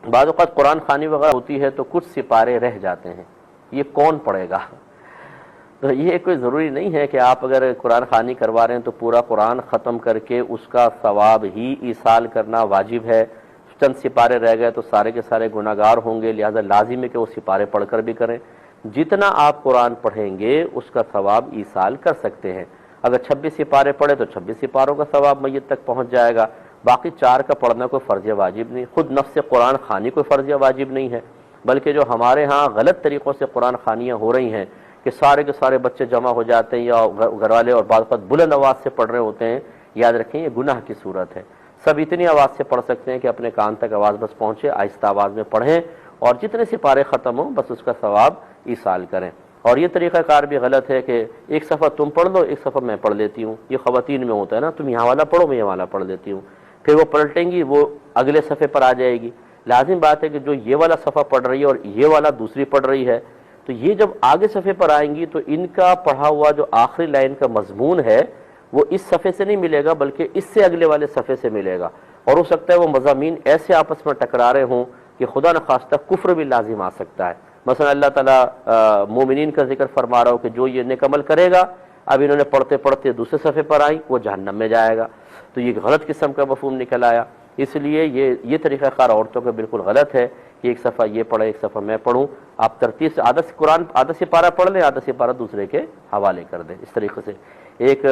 بعض اوقات قرآن خوانی وغیرہ ہوتی ہے تو کچھ سپارے رہ جاتے ہیں، یہ کون پڑھے گا؟ تو یہ کوئی ضروری نہیں ہے کہ آپ اگر قرآن خوانی کروا رہے ہیں تو پورا قرآن ختم کر کے اس کا ثواب ہی ایصال کرنا واجب ہے۔ چند سپارے رہ گئے تو سارے کے سارے گناہگار ہوں گے، لہذا لازم ہے کہ وہ سپارے پڑھ کر بھی کریں۔ جتنا آپ قرآن پڑھیں گے اس کا ثواب ایصال کر سکتے ہیں۔ اگر 26 سپارے پڑھے تو 26 سپاروں کا ثواب میت تک پہنچ جائے گا، باقی 4 کا پڑھنا کوئی فرض واجب نہیں۔ خود نفس قرآن خوانی کوئی فرض واجب نہیں ہے، بلکہ جو ہمارے ہاں غلط طریقوں سے قرآن خوانیاں ہو رہی ہیں کہ سارے کے سارے بچے جمع ہو جاتے ہیں یا گھر والے اور بعض وقت بلند آواز سے پڑھ رہے ہوتے ہیں، یاد رکھیں یہ گناہ کی صورت ہے۔ سب اتنی آواز سے پڑھ سکتے ہیں کہ اپنے کان تک آواز بس پہنچے، آہستہ آواز میں پڑھیں اور جتنے سپارے ختم ہوں بس اس کا ثواب ایصال کریں۔ اور یہ طریقہ کار بھی غلط ہے کہ ایک صفحہ تم پڑھ لو، ایک صفحہ میں پڑھ لیتی ہوں، یہ خواتین میں ہوتا ہے نا، تم یہاں والا پڑھو میں یہ والا پڑھ لیتی ہوں، پھر وہ پلٹیں گی وہ اگلے صفحے پر آ جائے گی۔ لازم بات ہے کہ جو یہ والا صفحہ پڑھ رہی ہے اور یہ والا دوسری پڑھ رہی ہے تو یہ جب آگے صفحے پر آئیں گی تو ان کا پڑھا ہوا جو آخری لائن کا مضمون ہے وہ اس صفحے سے نہیں ملے گا بلکہ اس سے اگلے والے صفحے سے ملے گا، اور ہو سکتا ہے وہ مضامین ایسے آپس میں ٹکرا رہے ہوں کہ خدا نخواستہ کفر بھی لازم آ سکتا ہے۔ مثلا اللہ تعالیٰ مومنین کا ذکر فرما رہا ہو کہ جو یہ نیک عمل کرے گا، اب انہوں نے پڑھتے پڑھتے دوسرے صفحے پر آئی وہ جہنم میں جائے گا، تو یہ غلط قسم کا مفہوم نکل آیا۔ اس لیے یہ طریقہ کار عورتوں کا بالکل غلط ہے کہ ایک صفحہ یہ پڑھے ایک صفحہ میں پڑھوں، آپ ترتیب سے آدھا قرآن آدھا سپارہ پڑھ لیں، آدھا سپارہ دوسرے کے حوالے کر دیں، اس طریقے سے ایک